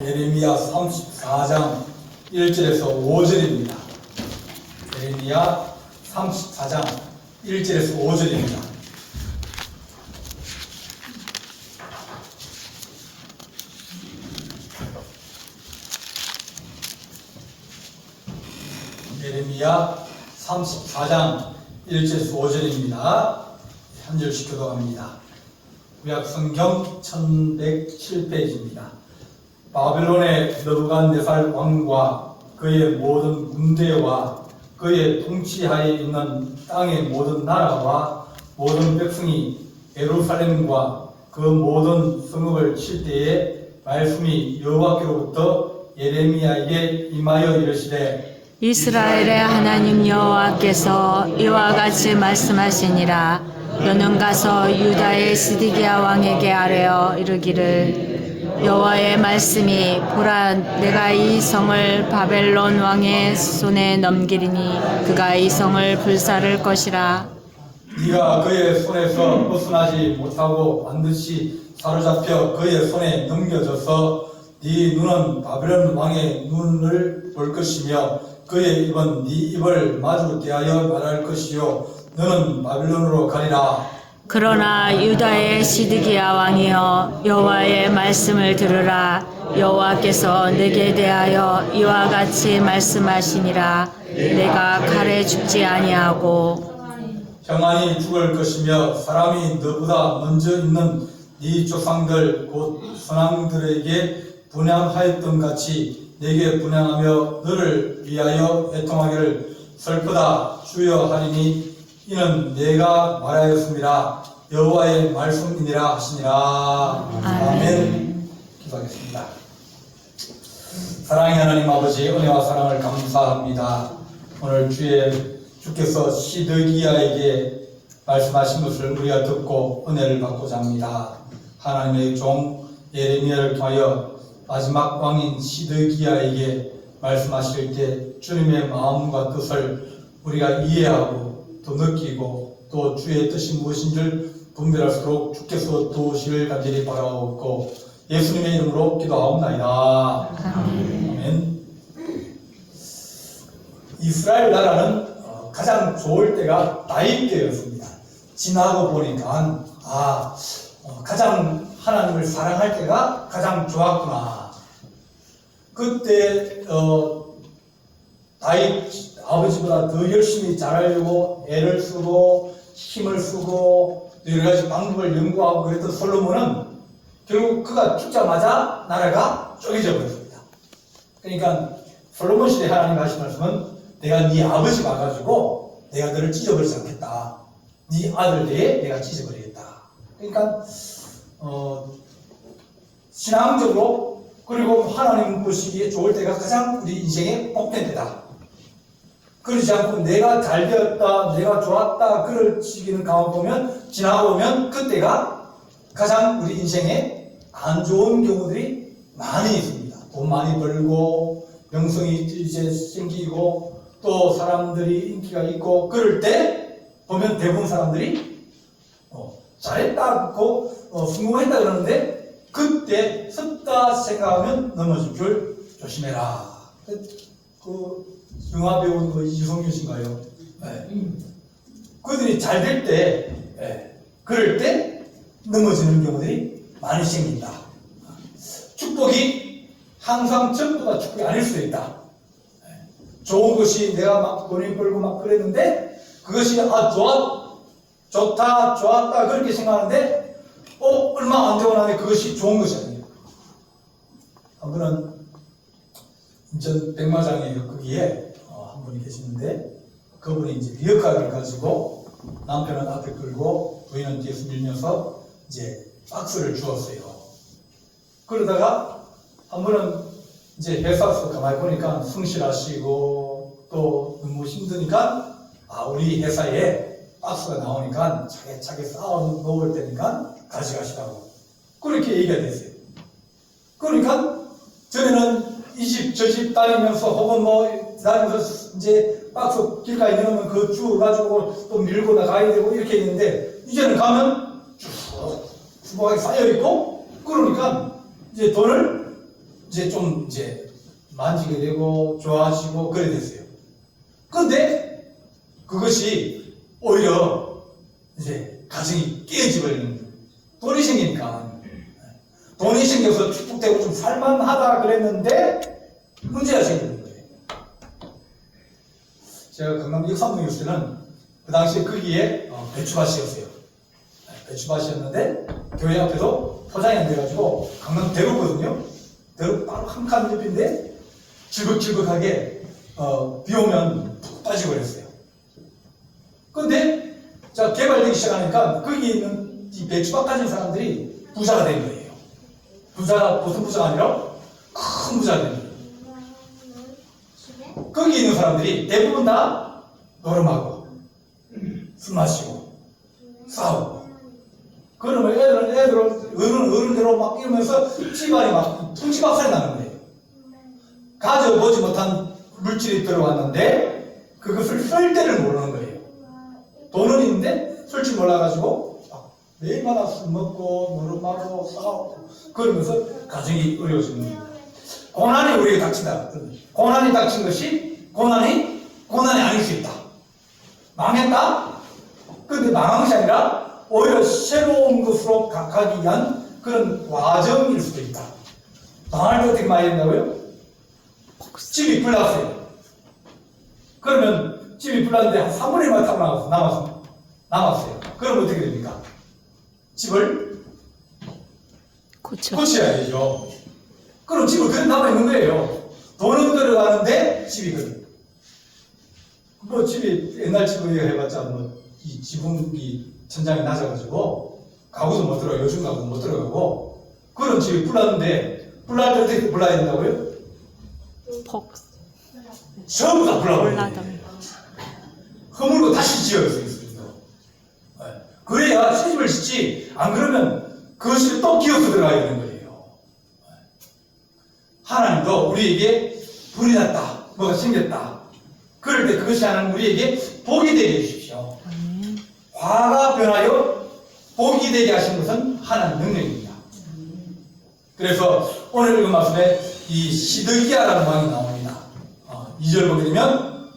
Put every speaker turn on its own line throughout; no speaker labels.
예레미야 34장 1절에서 5절입니다. 예레미야 34장 1절에서 5절입니다. 예레미야 34장 1절에서 5절입니다. 한 절씩 교독합니다. 구약성경 1107페이지입니다. 바벨론의 느부갓네살 왕과 그의 모든 군대와 그의 통치하에 있는 땅의 모든 나라와 모든 백성이 예루살렘과 그 모든 성읍을 칠 때에 말씀이 여호와께로부터 예레미야에게 임하여 이르시되
이스라엘의 하나님 여호와께서 이와 같이 말씀하시니라. 너는 가서 유다의 시드기야 왕에게 아뢰어 이르기를 여호와의 말씀이 보라 내가 이 성을 바벨론 왕의 손에 넘기리니 그가 이 성을 불사를 것이라.
네가 그의 손에서 벗어나지 못하고 반드시 사로잡혀 그의 손에 넘겨져서 네 눈은 바벨론 왕의 눈을 볼 것이며 그의 입은 네 입을 마주 대하여 말할 것이요 너는 바벨론으로 가리라.
그러나 유다의 시드기야 왕이여 여호와의 말씀을 들으라. 여호와께서 내게 대하여 이와 같이 말씀하시니라. 내가 칼에 죽지 아니하고
평안히 죽을 것이며 사람이 너보다 먼저 있는 네 조상들 곧 선왕들에게 분향하였던 같이 내게 분향하며 너를 위하여 애통하기를 슬프다 주여 하리니 이는 내가 말하였습니다. 여호와의 말씀이니라 하시니라. 아멘. 기도하겠습니다. 사랑의 하나님 아버지 은혜와 사랑을 감사합니다. 오늘 주께서 시드기야에게 말씀하신 것을 우리가 듣고 은혜를 받고자 합니다. 하나님의 종 예레미야를 통하여 마지막 왕인 시드기야에게 말씀하실 때 주님의 마음과 뜻을 우리가 이해하고 또 느끼고 또 주의 뜻이 무엇인 줄 분별할수록 주께서 도우시를 간절히 바라옵고 예수님의 이름으로 기도하옵나이다. 아멘. 이스라엘 나라는 가장 좋을 때가 다윗 때였습니다. 지나고 보니까 가장 하나님을 사랑할 때가 가장 좋았구나. 그때 다윗 아버지보다 더 열심히 잘하려고 애를 쓰고 힘을 쓰고 여러 가지 방법을 연구하고 그랬던 솔로몬은 결국 그가 죽자마자 나라가 쪼개져 버렸습니다. 그러니까 솔로몬 시대 하나님 하신 말씀은 내가 네 아버지 봐가지고 내가 너를 찢어버리지 않겠다. 네 아들 대에 내가 찢어버리겠다. 그러니까 신앙적으로 그리고 하나님 보시기에 좋을 때가 가장 우리 인생의 복된 때다. 그러지 않고 내가 잘 되었다, 내가 좋았다, 그럴 시기는 가만보면, 지나고 보면 그때가 가장 우리 인생에 안 좋은 경우들이 많이 있습니다. 돈 많이 벌고, 명성이 이제 생기고, 또 사람들이 인기가 있고, 그럴 때 보면 대부분 사람들이 잘했다고, 성공했다 그러는데, 그때 섰다 생각하면 넘어질 줄 조심해라. 영화 배우는 거 이성균 씨인가요? 네. 그들이 잘 될 때, 그럴 때 넘어지는 경우들이 많이 생긴다. 축복이 항상 전부가 축복이 아닐 수도 있다. 좋은 것이 내가 막 돈이 벌고 막 그랬는데 그것이 좋다, 좋았다 그렇게 생각하는데 얼마 안 되고 나니 그것이 좋은 것이 아니에요. 한 분은 인천 백마장이에요. 거기에 한 분이 계시는데 그분이 이제 리어카를 가지고 남편은 앞에 끌고 부인은 뒤에서 밀면서 이제 박스를 주었어요. 그러다가 한 분은 이제 회사에서 가만히 보니까 성실하시고 또 너무 힘드니까 우리 회사에 박스가 나오니까 차게 쌓아 놓을 테니까 가져가시라고 그렇게 얘기가 됐어요. 그러니까 전에는 이 집 저 집 다니면서 혹은 다니면서 이제 박스 길가에 내놓으면 그거 주워가지고 또 밀고 나가야 되고 이렇게 했는데 이제는 가면 쭉 수박이 쌓여있고 그러니까 이제 돈을 이제 좀 이제 만지게 되고 좋아지고 그래 됐어요. 근데 그것이 오히려 이제 가정이 깨져버리는 거예요. 돈이 생기니까. 돈이 생겨서 축복되고 좀 살만하다 그랬는데 문제가 생기는 거예요. 제가 강남 역삼동 있을 때는 그 당시에 거기에 배추밭이었어요. 배추밭이었는데 교회 앞에도 포장이 안 돼가지고 강남 대로거든요. 대로 바로 한 칸 옆인데 질벅질벅하게 비 오면 푹 빠지고 그랬어요. 근데 자 개발되기 시작하니까 거기 있는 이 배추밭 가진 사람들이 부자가 된 거예요. 부자가 보통 부자가 아니라 큰 부자가 된 거예요. 거기 있는 사람들이 대부분 다 노름하고 술 마시고 싸우고 그러면 애들은 어른대로 막 이러면서 집안이 막 풍지박살이 나는 거예요. 가져보지 못한 물질이 들어왔는데 그것을 쓸 때를 모르는 거예요. 돈은 있는데 쓸 줄 몰라가지고 매일마다 술 먹고 노름하고 싸우고 그러면서 가정이 어려워지는 거예요. 고난이 우리에게 닥친다. 고난이 닥친 것이 고난이 아닐 수 있다. 망했다? 근데 망한 것이 아니라 오히려 새로운 것으로 가기 위한 그런 과정일 수도 있다. 망할 때 어떻게 많이 된다고요? 집이 불났어요. 그러면 집이 불났는데 한 3분의 1만 타고 남았어요. 그럼 어떻게 됩니까? 집을 고쳐야 되죠. 그럼 집을 그냥 남아있는 거예요. 돈은 들어가는데 집이 그래. 뭐 집이 옛날 집을 해봤자 이 지붕이 천장이 낮아가지고 가구도 못 들어가고 요즘 가구도 못 들어가고 그런 집이 불났는데 불날 때 어떻게 불나야 된다고요? 전부 다 불나버려요. 허물고 다시 지어야 되겠습니다. 그래야 시집을 짓지 안 그러면 그것이 또 기어서 들어가야 되는 거예요. 하나님도 우리에게 불이 났다, 뭐가 생겼다. 그럴 때 그것이 하나님 우리에게 복이 되게 해주십시오. 화가 변하여 복이 되게 하신 것은 하나님 능력입니다. 그래서 오늘 읽은 말씀에 이 시드기야라는 왕이 나옵니다. 2절 보게 되면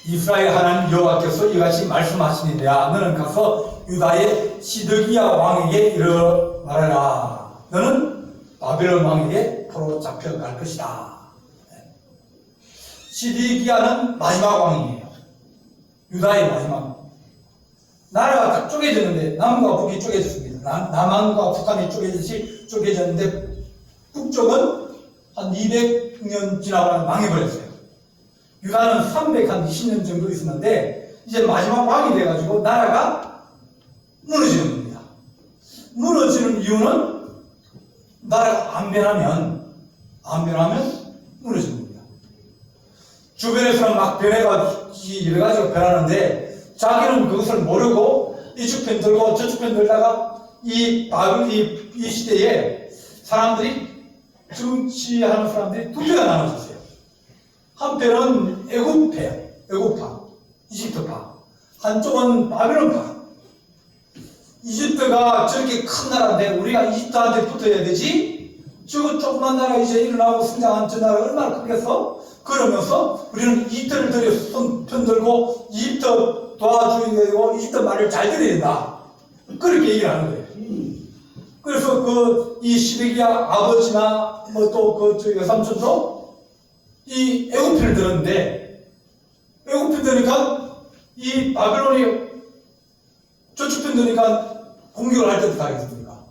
이스라엘 하나님 여호와께서 이같이 말씀하시니라 너는 가서 유다의 시드기야 왕에게 이르 말하라. 너는 바벨론 왕에게 포로 잡혀갈 것이다. 시드기야는 마지막 왕이에요. 유다의 마지막. 나라가 딱 쪼개졌는데 남과 북이 쪼개졌습니다. 남한과 북한이 쪼개졌는데 북쪽은 한 200년 지나고 망해버렸어요. 유다는 320년 정도 있었는데 이제 마지막 왕이 돼가지고 나라가 무너지는 겁니다. 무너지는 이유는 나라가 안 변하면 무너지는 겁니다. 주변에서는 막 변해가 여러 가지가 변하는데 자기는 그것을 모르고 이쪽 편 들고 저쪽 편 들다가 이 시대에 사람들이 정치하는 사람들이 두 배가 나눠졌어요. 한편은 애국파, 이집트파, 한쪽은 바벨론파. 이집트가 저렇게 큰 나라인데 우리가 이집트한테 붙어야 되지? 저거 조그만 나라 이제 일어나고 성장한 저 나라 얼마나 크겠어? 그러면서 우리는 이집트를 들여 편들고 이집트 도와주게 되고 이집트 말을 잘 들어야 된다. 그렇게 얘기를 하는 거예요. 그래서 이 시드기야 아버지나 저 여삼촌도 이 애국편을 들었는데 애국편 들으니까 이 바벨론이 저쪽 편 들으니까 공격을 할 때부터 하겠습니까?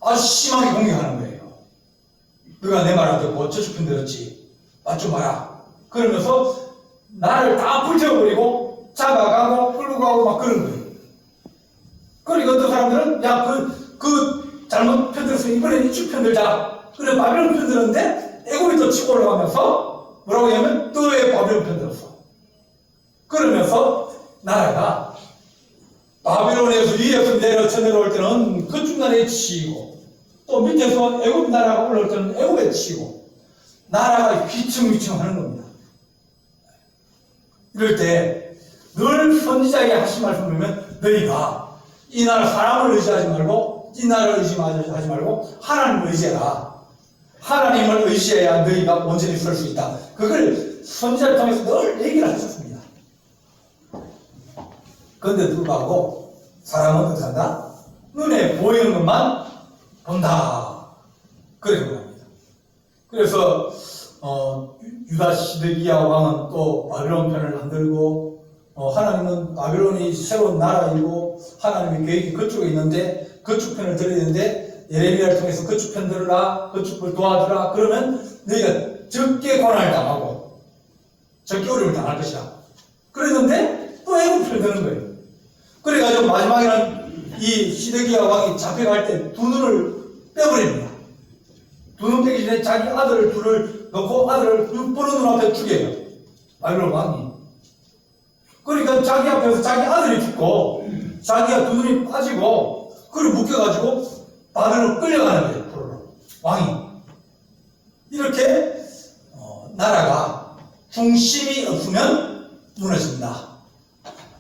아주 심하게 공격하는 거예요. 너가 내 말 안 듣고 저쪽 편 들었지? 맞 좀 봐라. 그러면서 나를 다 불태워버리고 잡아가고 끌고 가고 막 그런 거예요. 그러니까 어떤 사람들은 그 잘못 편들었으니 이번엔 이쪽 편들자. 그래 바벨론 편들었는데 애굽이 또 치고 올라가면서 뭐라고 하냐면 또 왜 바벨론 편들었어. 그러면서 나라가 바벨론에서 위에서 내려올 때는 그 중간에 치이고 또 밑에서 애굽 나라가 올라올 때는 애굽에 치이고 나라가 휘청휘청 하는 겁니다. 이럴 때 늘 선지자에게 하신 말씀 보면 너희가 이 나라 사람을 의지하지 말고 이 나라를 의지하지 말고 하나님을 의지해라. 하나님을 의지해야 너희가 온전히 설 수 있다. 그걸 선지자를 통해서 늘 얘기를 하셨습니다. 그런데 불구하고 사람은 어떻게 한다? 눈에 보이는 것만 본다. 그렇게 말합니다. 그래서 유다 시드기야 왕은 또 바빌론 편을 만들고 하나님은 바빌론이 새로운 나라이고 하나님의 계획이 그쪽에 있는데 그쪽 편을 들어야 되는데 예레미야를 통해서 그쪽 편 들으라, 그쪽을 도와주라. 그러면 너희가 적게 고난을 당하고 적게 어려움을 당할 것이다. 그랬는데 또 애국 편을 드는 거예요. 그래가지고 마지막에는 이 시드기야 왕이 잡혀갈 때 두 눈을 빼버립니다. 두 눈 빼기 전에 자기 아들을 둘을 넣고 아들을 보는 눈앞에 죽여요. 바빌론 왕이. 그러니까 자기 앞에서 자기 아들이 죽고 자기가 두 눈이 빠지고 그걸 묶여가지고 바벨로 끌려가는 거예요. 포로로. 왕이. 이렇게 나라가 중심이 없으면 무너진다.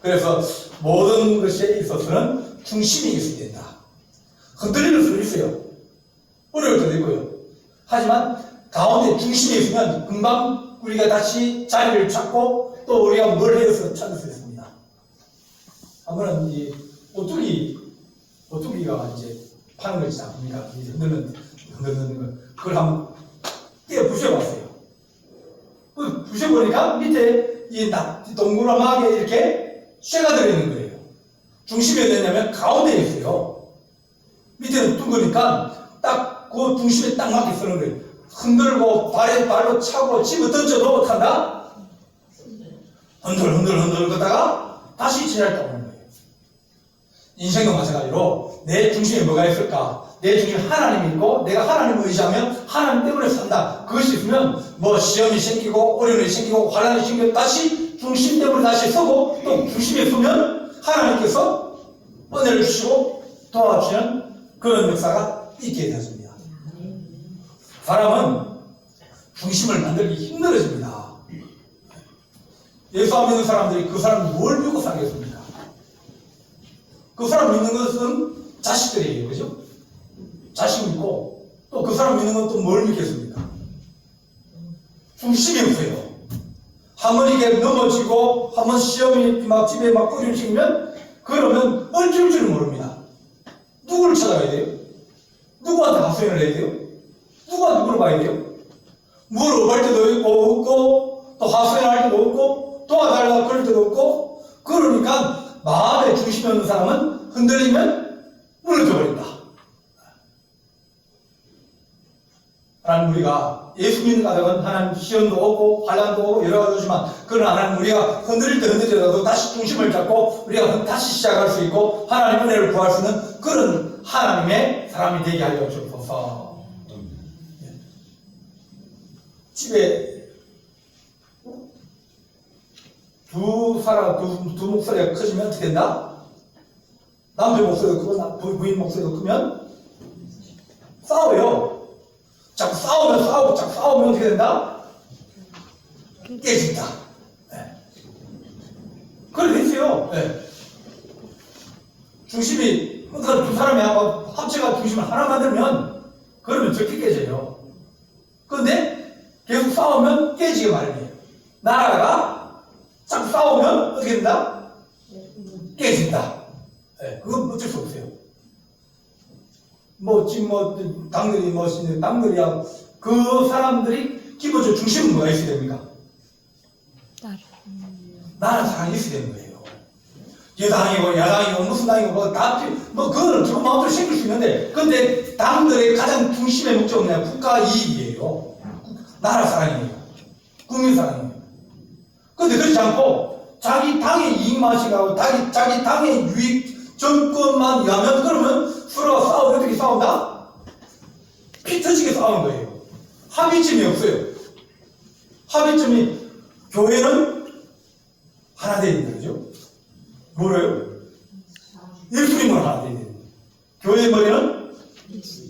그래서 모든 것에 있어서는 중심이 있어야 된다. 흔들리는 수도 있어요. 어려울 때도 있고요. 하지만 가운데 중심이 있으면 금방 우리가 다시 자리를 찾고 또 우리가 뭘 해서 찾을 수 있습니다. 한 번은 이 오뚜기가 이제 파는 거 있지 않습니까? 흔드는 거. 그걸 한번 깨 부셔봤어요. 부셔보니까 밑에 이 동그라하게 이렇게 쇠가 들어있는 거예요. 중심이 어디냐면 가운데에 있어요. 밑에는 둥그니까 딱 그 중심에 딱 맞게 쓰는 거예요. 흔들고 발로 차고 집어 던져도 못한다? 흔들 걷다가 다시 제자리에 오는 거예요. 인생도 마찬가지로 내 중심에 뭐가 있을까? 내 중심에 하나님이 있고 내가 하나님을 의지하면 하나님 때문에 산다. 그것이 있으면 뭐 시험이 생기고 어려움이 생기고 환난이 생기고 다시 중심 때문에 다시 서고 또 중심에 서면 하나님께서 은혜를 주시고 도와주시는 그런 역사가 있게 되었습니다. 사람은 중심을 만들기 힘들어집니다. 예수 안 믿는 사람들이 그 사람이 뭘 믿고 살겠습니까? 그 사람 믿는 것은 자식들이에요. 그죠? 자식 믿고 또 그 사람 믿는 건 또 뭘 믿겠습니까? 중심이 없어요. 한번 이게 넘어지고 한번 시험이 막 집에 막 꼬리치면 그러면 어쩔 줄을 모릅니다. 누구를 찾아가야 돼요? 누구한테 합성을 해야 돼요? 누구한테 물어봐야 돼요? 물어볼 때도 없고 또 하소연할 때도 없고 도와달라고 그럴 때도 없고 그러니까 마음의 중심이 없는 사람은 흔들리면 무너져 버린다. 하나님 우리가 예수 믿는 가정은 하나님 시험도 오고 환난도 오고 여러 가지 오지만 그러나 하나님 우리가 흔들릴 때 흔들리더라도 다시 중심을 잡고 우리가 다시 시작할 수 있고 하나님 은혜를 구할 수 있는 그런 하나님의 사람이 되게 하여 주옵소서. 집에 두 목소리가 커지면 어떻게 된다? 남편 목소리도 크고 부인 목소리도 크면 싸워요. 자꾸 싸우면 어떻게 된다? 깨진다. 네. 그렇게 됐어요. 네. 중심이, 두 사람이 합체가 중심을 하나 만들면, 그러면 적게 깨져요. 그런데 계속 싸우면 깨지게 마련이에요. 나라가 자꾸 싸우면 어떻게 된다? 깨진다. 네. 그건 어쩔 수 없어요. 지금 당들이야. 그 사람들이 기본적으로 중심은 뭐가 있어야 됩니까? 나라 사랑이 있어야 되는 거예요. 여당이고 야당이고 무슨 당이고 그거는 저 마음대로 생길 수 있는데, 근데 당들의 가장 중심의 목적은 뭐냐? 국가 이익이에요. 나라 사랑이에요. 국민 사랑이에요. 근데 그렇지 않고 자기 당의 이익만 생각하고 자기 당의 유익 정권만 위하면 그러면 서로가 싸우면 어떻게 싸운다? 피 터지게 싸우는 거예요. 합의점이 없어요. 합의점이 교회는 하나 되어 있는 거죠. 뭐래요? 예수님은 하나 되어 있는 거예요. 교회의 머리는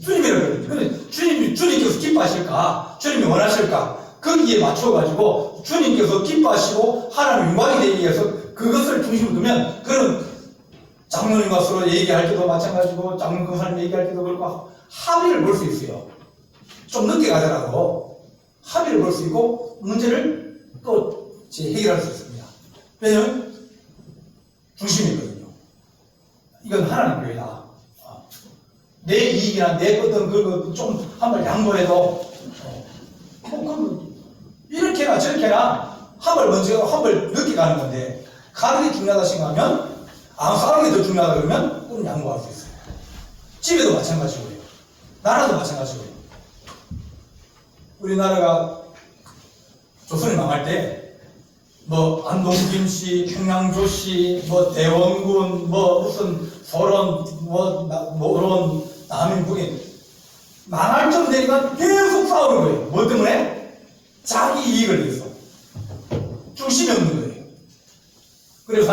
주님이라고 그러죠. 근데 주님께서 기뻐하실까? 주님이 원하실까? 거기에 맞춰가지고 주님께서 기뻐하시고 하나님 영광이 되기 위해서 그것을 중심으로 두면 그런 장로님과 서로 얘기할 때도 마찬가지고 장로님과 사람 얘기할 때도 그렇고 합의를 볼 수 있어요. 좀 늦게 가더라도 합의를 볼 수 있고 문제를 또 이제 해결할 수 있습니다. 왜냐하면 중심이 있거든요. 이건 하나님 교회다. 내 이익이나 내 어떤 그거 좀 한번 양보해도 그럼 이렇게나 저렇게나 합을 먼저 합을 늦게 가는 건데 가는 게 중요하다 생각하면 싸우는 게 더 중요하다 그러면 그럼 양보할 수 있어요. 집에도 마찬가지고요. 나라도 마찬가지고요. 우리나라가 조선이 망할 때 뭐 안동김 씨, 평양조 씨, 뭐 대원군, 뭐 무슨 소련, 뭐런 남인국이 망할 쯤 되니까 계속 싸우는 거예요. 뭐 때문에? 자기 이익을 위해서. 중심이 없는 거예요. 그래서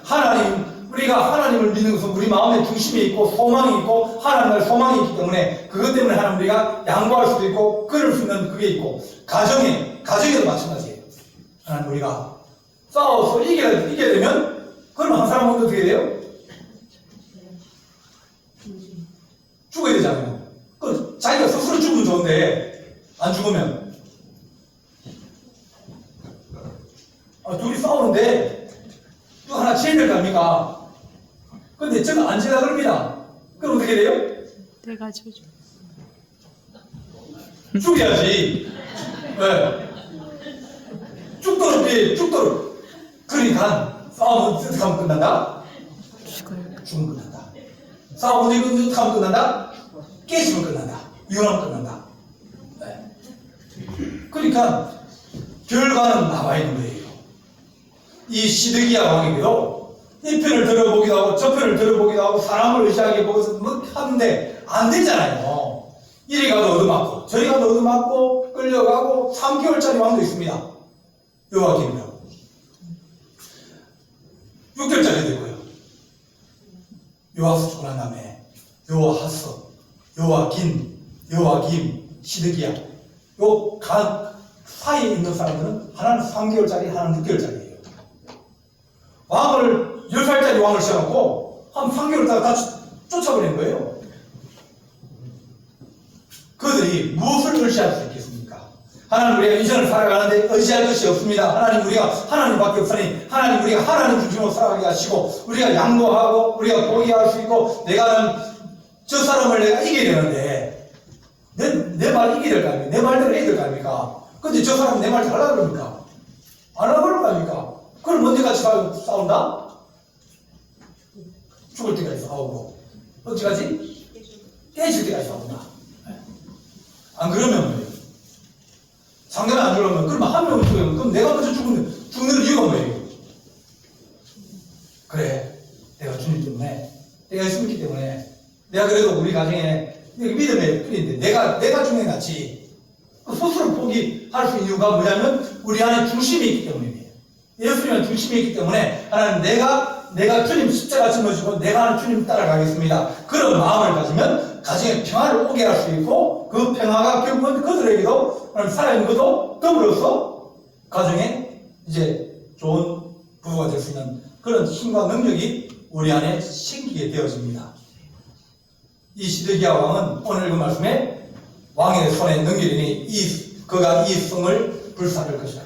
하나님, 우리가 하나님을 믿는 것은 우리 마음에 중심이 있고 소망이 있고 하나님의 소망이 있기 때문에 그것 때문에 하나님 우리가 양보할 수도 있고 그럴 수 있는 그게 있고 가정에도 마찬가지예요. 하나님 우리가 싸워서 이겨야 되면 그러면 한 사람은 어떻게 돼요? 죽어야 되잖아요. 자기가 스스로 죽으면 좋은데 안 죽으면 둘이 싸우는데 또 하나 제일 갑니까? 근데 저거 안 지나 그럽니다. 그럼 어떻게 돼요?
내가 줘.
죽여야지. 왜? 죽도록. 그러니까 싸우면 어떻게 하면 끝난다? 죽으면 끝난다. 싸우면 어떻게 하면 끝난다? 깨지면 끝난다. 이혼하면 끝난다. 네. 그러니까 결과는 나와 있는 거예요. 이 시드기야 왕에게도 이 편을 들어보기도 하고 저 편을 들어보기도 하고 사람을 의지하게 보고서 뭐 하는데 안 되잖아요. 이리 가도 얻어맞고 저리 가도 얻어맞고 끌려가고 3개월짜리 왕도 있습니다. 요아김이요. 6개월짜리 되고요. 요아스 죽고 난 다음에 요아하스, 요아김, 시드기야. 요 사이에 있는 사람들은 하나는 3개월짜리, 하나는 6개월짜리예요. 왕을 10살짜리 왕을 세워놓고 한 3개월 있다가 다 쫓아버린 거예요. 그들이 무엇을 의지할 수 있겠습니까? 하나님 우리가 인생을 살아가는데 의지할 것이 없습니다. 하나님 우리가 하나님밖에 없으니 하나님 우리가 하나님 중심으로 살아가게 하시고 우리가 양보하고 우리가 포기할 수 있고 저 사람을 내가 이겨야 되는데 내 말 이겨야 될 거 아닙니까? 내 말대로 해야 될 거 아닙니까? 근데 저 사람은 내 말 잘하려고 그럽니까? 안 하려고 그럴 거 아닙니까? 그럼 언제까지 싸운다? 죽을 때까지 싸우고 언제까지? 깨질 때까지 싸운다. 안 그러면 뭐예요? 상대가 안 그러면 그러면 한 명은 죽으면 그럼 내가 먼저 죽는 이유가 뭐예요? 그래 내가 주님 때문에 내가 예수 믿기 때문에 내가 그래도 우리 가정에 믿음의 뿌리인데 내가 죽는 게 낫지. 스스로 포기할 수 있는 이유가 뭐냐면 우리 안에 중심이 있기 때문이에요. 예수님은 중심이 있기 때문에 하나님 내가 주님 십자가 짊어지고 내가 하는 주님 따라가겠습니다. 그런 마음을 가지면 가정에 평화를 오게 할 수 있고 그 평화가 결국은 그들에게도 살아있는 것도 더불어서 가정에 이제 좋은 부부가 될 수 있는 그런 힘과 능력이 우리 안에 생기게 되어집니다. 이 시드기야 왕은 오늘 그 말씀에 왕의 손에 넘기리니 그가 이 성을 불사를 것이다.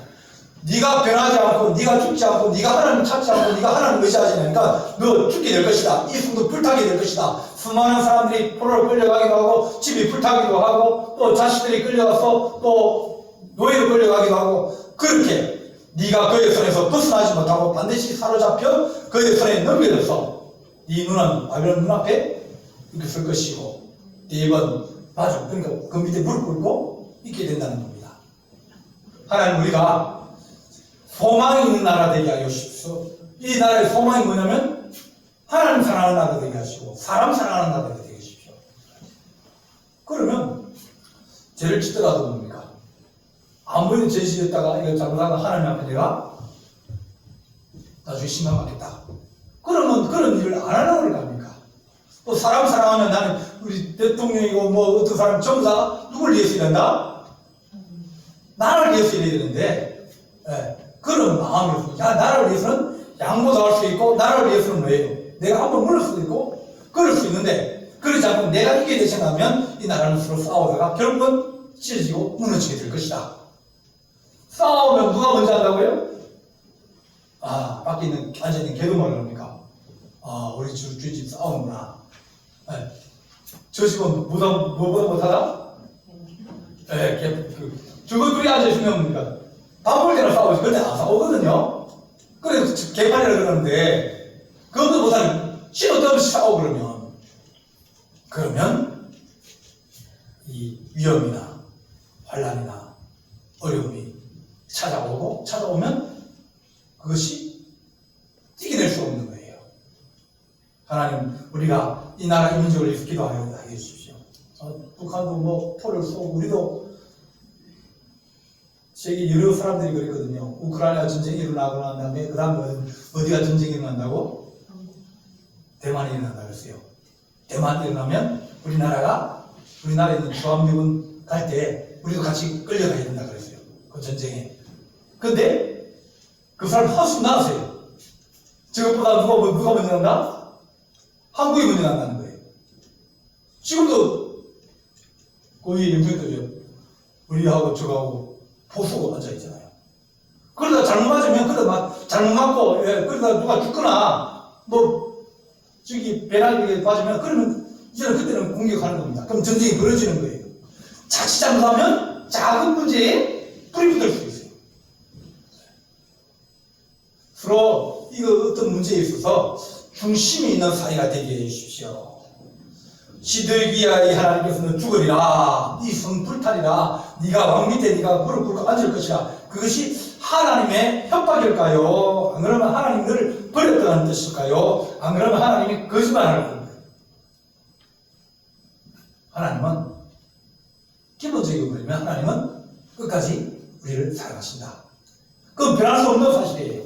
네가 변하지 않고 네가 죽지 않고 네가 하나님 찾지 않고 네가 하나님 의지하지 않으니까 너 죽게 될 것이다. 이 성도 불타게 될 것이다. 수많은 사람들이 포로로 끌려가기도 하고 집이 불타기도 하고 또 자식들이 끌려가서 또 노예로 끌려가기도 하고 그렇게 네가 그의 손에서 벗어나지 못하고 반드시 사로잡혀 그의 손에 넘겨져서 네 눈은 바벨론 눈앞에 이렇게 설 것이고 네 입은 바죽 그러니까 그 밑에 무릎 꿇고 있게 된다는 겁니다. 하나님 우리가 소망이 있는 나라 되게 하여 주십시오. 이 나라의 소망이 뭐냐면 하나님 사랑하는 나라 되게 하시고 사람 사랑하는 나라 되게 하십시오. 그러면 죄를 짓더라도 뭡니까? 안 보이는 죄 지었다가 이거 잘못하다 하나님 앞에 내가 나중에 심판받겠다. 그러면 그런 일을 안 하려고 그럴 거 아닙니까? 또 사람 사랑하면 나는 우리 대통령이고 뭐 어떤 사람 전부 다 누굴 위해서 일한다? 나를 위해서 일해야 되는데 그런 마음으로 나를 위해서는 양보도 할 수 있고 나를 위해서는 뭐예요? 내가 한번 물을 수도 있고 그럴 수 있는데 그러지 않고 내가 이기게 되신다면 이 나라는 서로 싸우다가 결국은 찢어지고 무너지게 될 것이다. 싸우면 누가 먼저 한다고요? 밖에 있는 앉아있는 개도 말합니까? 우리 집 싸우는구나. 네. 저 집은 뭐보다 못하다? 네, 저거 둘이 앉아있으면 뭡니까? 밥 먹을 때는 싸우지. 근데 안 싸우거든요? 그래서 개판이라 그러는데, 그것도 못하는, 신호도 없이 싸우고 그러면, 이 위험이나, 환란이나, 어려움이 찾아오면, 그것이 이겨낼 수 없는 거예요. 하나님, 우리가 이 나라 이 민족을 위해서 기도하여 주십시오. 북한도 포를 쏘고, 우리도 세계 여러 사람들이 그랬거든요. 우크라이나 전쟁이 일어나고 난 다음에 그 다음에 어디가 전쟁이 일어난다고? 대만이 일어난다고 했어요. 대만이 일어나면 우리나라에 있는 주한미군 갈 때 우리도 같이 끌려가야 된다 그랬어요. 그 전쟁에. 근데 그 사람 한숨 나왔어요. 저것보다 누가 먼저 난다? 한국이 먼저 난다는 거예요. 지금도 거기 영평도죠. 우리하고 저거하고 보수고 앉아있잖아요. 그러다 잘못 맞으면, 잘못 맞고, 그러다 누가 죽거나, 배낭에 빠지면, 그러면, 이제는 그때는 공격하는 겁니다. 그럼 전쟁이 벌어지는 거예요. 자칫 잘못하면, 작은 문제에 불이 붙을 수 있어요. 서로, 어떤 문제에 있어서 중심이 있는 사이가 되게 해주십시오. 시드기야 이 하나님께서는 죽으리라. 이 성 불탈이라. 네가 왕 밑에 네가 무릎 꿇고 앉을 것이라. 그것이 하나님의 협박일까요? 안 그러면 하나님 너를 버렸다는 뜻일까요? 안 그러면 하나님이 거짓말하는 건가요? 하나님은 기본적으로 보면 하나님은 끝까지 우리를 사랑하신다. 그건 변할 수 없는 사실이에요.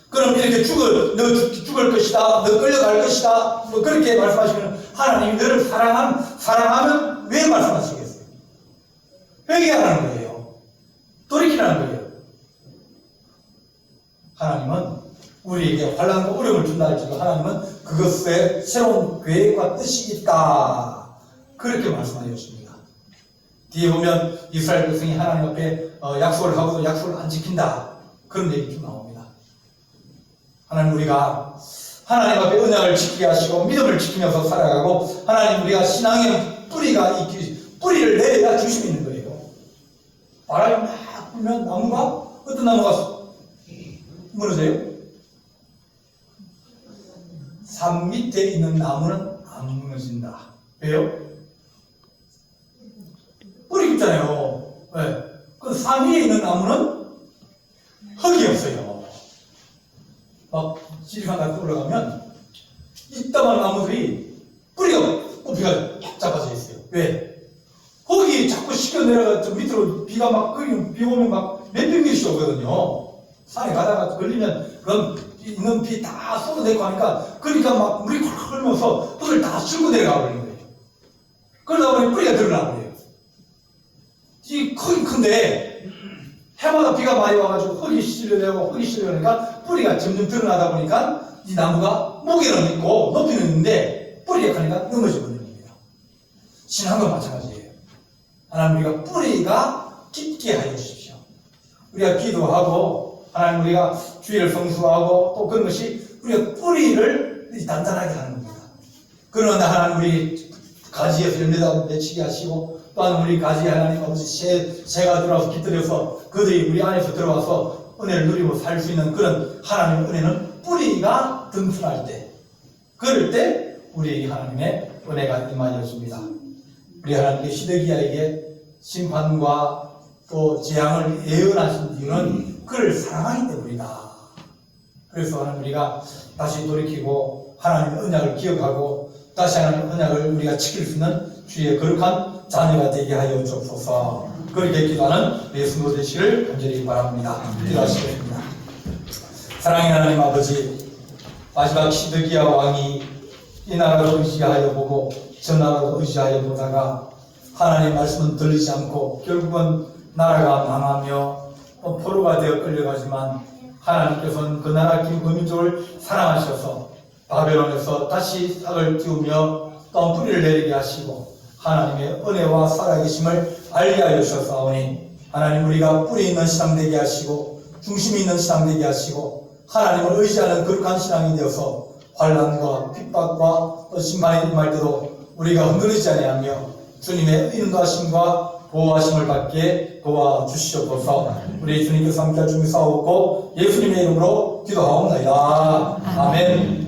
그럼 이렇게 너 죽을 것이다, 너 끌려갈 것이다, 그렇게 말씀하시면 하나님이 너를 사랑하면 왜 말씀하시겠어요? 회개하라는 거예요. 돌이키라는 거예요. 하나님은 우리에게 환난과 어려움을 준다 할지라도 하나님은 그것에 새로운 계획과 뜻이 있다. 그렇게 말씀하여 주십니다. 뒤에 보면 이스라엘 백성이 하나님 앞에 약속을 하고도 약속을 안 지킨다. 그런 얘기 좀 나옵니다. 하나님 우리가 하나님 앞에 언약을 지키게 하시고 믿음을 지키면서 살아가고 하나님 우리가 신앙의 뿌리를 내려야 중심이 있는 거예요. 바람이 막 불면 어떤 나무가 무너져요? 산 밑에 있는 나무는 안 무너진다. 왜요? 뿌리 깊잖아요. 왜? 그 산 위에 있는 나무는 흙이 없어요. 막 지리산 같은 데 올라가면 이따만 나무들이 뿌리가 잡아져 있어요. 왜? 거기 자꾸 씻겨 내려가 저 밑으로 비 오면 막 몇백 밀씩 오거든요. 산에 가다가 걸리면 그건 있는 비 다 쏟아내고 하니까 그러니까 막 물이 콜콜 흐르면서 흙을 다 쓸고 내려가 버리는 거예요. 그러다 보니 뿌리가 드러나 버려요. 이 흙이 큰데 해마다 비가 많이 와가지고 흙이 실려내니까 뿌리가 점점 드러나다 보니까 이 나무가 무게는 있고 높이는 있는데 뿌리가 크니까 넘어져 버리는 겁니다. 신앙도 마찬가지예요. 하나님 우리가 뿌리가 깊게 하여 주십시오. 우리가 기도하고 하나님 우리가 주의를 성수하고 또 그런 것이 우리가 뿌리를 단단하게 하는 겁니다. 그러나 하나님 우리 가지에서 열매다 맺히게 하시고 또한 우리 가지 하나님 아버지 새가 들어와서 깃들여서 그들이 우리 안에서 들어와서 은혜를 누리고 살 수 있는 그런 하나님의 은혜는 뿌리가 든든할 때 그럴 때 우리 하나님의 은혜가 임하여 줍니다. 우리 하나님의 시드기야에게 심판과 또 재앙을 예언하신 이유는 그를 사랑하기 때문이다. 그래서 하나님 우리가 다시 돌이키고 하나님의 언약을 기억하고 다시 하나님의 언약을 우리가 지킬 수 있는 주의 거룩한 자녀가 되게 하여 주옵소서. 그렇게 기도하는 예수님 되시기를 간절히 바랍니다. 기도하시겠습니다. 사랑의 하나님 아버지, 마지막 시드기야 왕이 이 나라를 의지하여 보고 저 나라를 의지하여 보다가 하나님의 말씀은 들리지 않고 결국은 나라가 망하며 포로가 되어 끌려가지만 하나님께서는 그 나라 그 민족을 사랑하셔서 바벨론에서 다시 싹을 틔우며 또 뿌리를 내리게 하시고 하나님의 은혜와 살아계심을 알게 하여 주셨사오니 하나님 우리가 뿌리 있는 신앙 되게 하시고 중심이 있는 신앙 되게 하시고 하나님을 의지하는 거룩한 신앙이 되어서 환난과 핍박과 또 심판이 임할 때도 우리가 흔들리지 아니하며 주님의 인도하심과 보호하심을 받게 도와주시옵소서. 우리 주님께서 함께 하시며 싸우고 예수님의 이름으로 기도하옵나이다. 아멘.